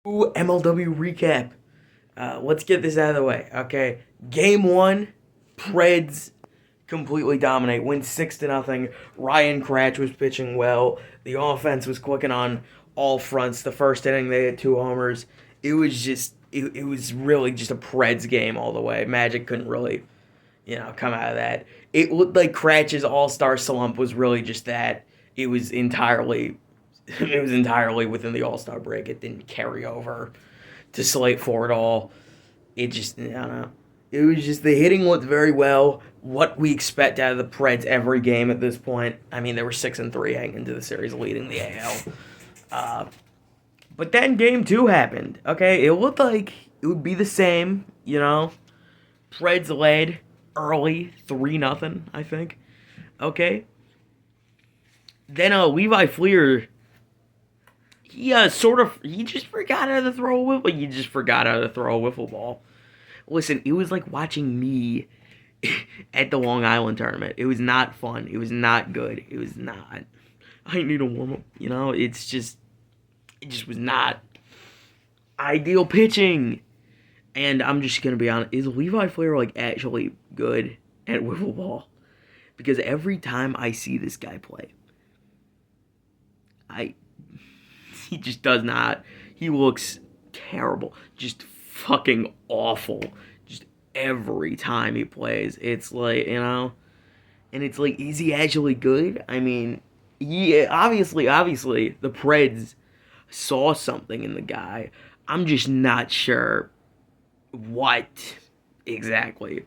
Ooh, MLW recap. Let's get this out of the way. Okay, game one, Preds completely dominate, win 6-0. Ryan Cratch was pitching well. The offense was clicking on all fronts. The first inning they had two homers. It was really just a Preds game all the way. Magic couldn't really come out of that. It looked like Cratch's All-Star slump was really just that. It was entirely it was entirely within the All-Star break. It didn't carry over to Slate for it all. I don't know. It was just the hitting looked very well. What we expect out of the Preds every game at this point. I mean, they were 6-3 heading into the series, leading the AL. But then game two happened. Okay, it looked like it would be the same. Preds led early, 3-0, I think. Okay. Then Levi Fleer, he just forgot how to throw a wiffle. He just forgot how to throw a wiffle ball. Listen, it was like watching me at the Long Island tournament. It was not fun. It was not good. It was not. I need a warm up. It just was not ideal pitching. And I'm just gonna be honest. Is Levi Fleer actually good at wiffle ball? Because every time I see this guy play, he just does not. He looks terrible. Just fucking awful. Just every time he plays. It's and it's like, is he actually good? I mean, obviously, the Preds saw something in the guy. I'm just not sure what exactly.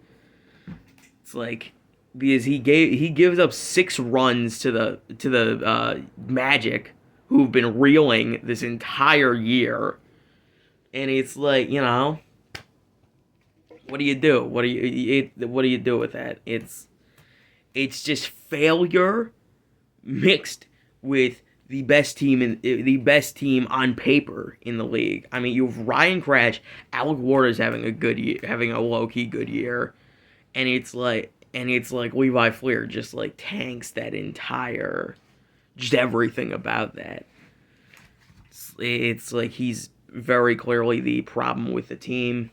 It's like, because he gives up 6 runs to the Magic, who've been reeling this entire year, and it's like, what do you do? What do you do with that? It's just failure mixed with the best team on paper in the league. I mean, you have Ryan Crash, Alec Ward is having a good year, having a low key good year, and it's like Levi Fleer just tanks that entire, just everything about that. It's like he's very clearly the problem with the team,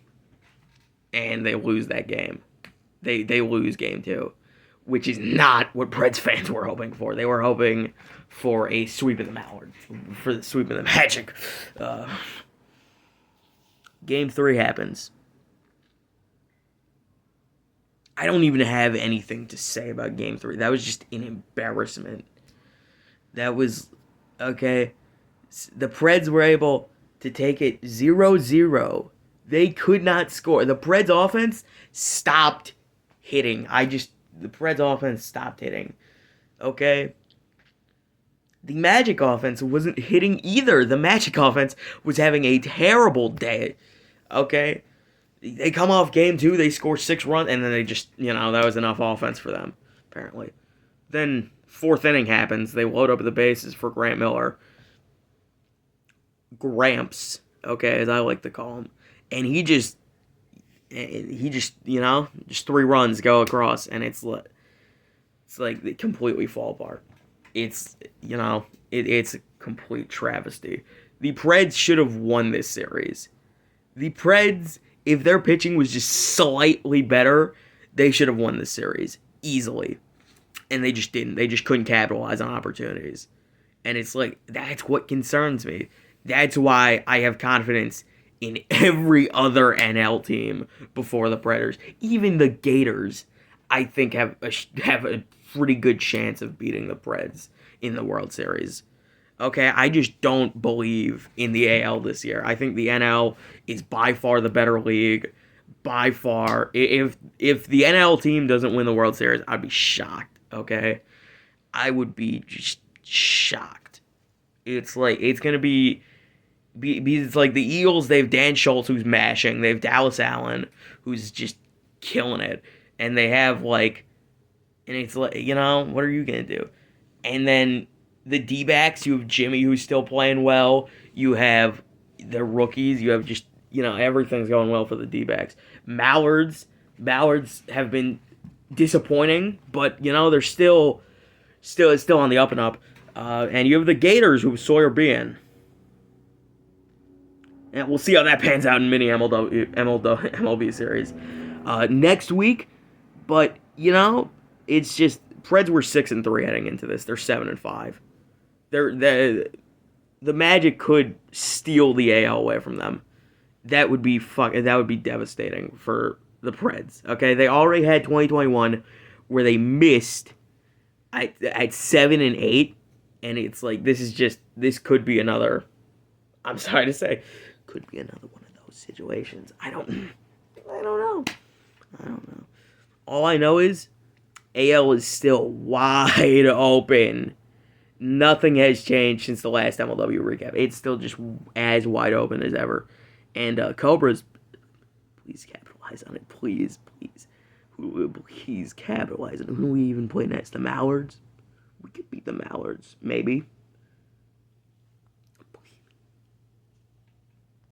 and they lose that game. They lose game two, which is not what Preds fans were hoping for. They were hoping for a sweep of the Mallard, for the sweep of the Magic. Game three happens. I don't even have anything to say about game three. That was just an embarrassment. That was, okay. The Preds were able to take it 0-0. They could not score. The Preds offense stopped hitting. The Preds offense stopped hitting. Okay? The Magic offense wasn't hitting either. The Magic offense was having a terrible day. Okay? They come off game two, they score 6 runs, and then they just, that was enough offense for them, apparently. Then, 4th inning happens. They load up the bases for Grant Miller. Gramps, okay, as I like to call him. And he just, just 3 runs go across, and it's like they completely fall apart. It's a complete travesty. The Preds should have won this series. The Preds, if their pitching was just slightly better, they should have won this series easily. And they just didn't. They just couldn't capitalize on opportunities. And it's like, that's what concerns me. That's why I have confidence in every other NL team before the Predators. Even the Gators, I think, have a pretty good chance of beating the Preds in the World Series. Okay, I just don't believe in the AL this year. I think the NL is by far the better league. By far. If the NL team doesn't win the World Series, I'd be shocked, okay? I would be just shocked. It's like, it's going to be it's like the Eagles, they have Dan Schultz, who's mashing. They have Dallas Allen, who's just killing it. And they have, and it's like, what are you going to do? And then the D-backs, you have Jimmy, who's still playing well. You have the rookies. You have just, everything's going well for the D-backs. Mallards have been disappointing, but, they're still on the up and up. And you have the Gators, who Sawyer Bean. And we'll see how that pans out in mini MLB series next week. But it's just Preds were 6-3 heading into this. They're 7-5. The Magic could steal the AL away from them. That would be devastating for the Preds. Okay, they already had 2021 where they missed at 7-8, and it's like this could be another. I'm sorry to say, could be another one of those situations. I don't know. All I know is AL is still wide open. Nothing has changed since the last MLW recap. It's still just as wide open as ever. And Cobras, please capitalize on it. Please. Please capitalize on it. Who do we even play next? The Mallards? We could beat the Mallards. Maybe.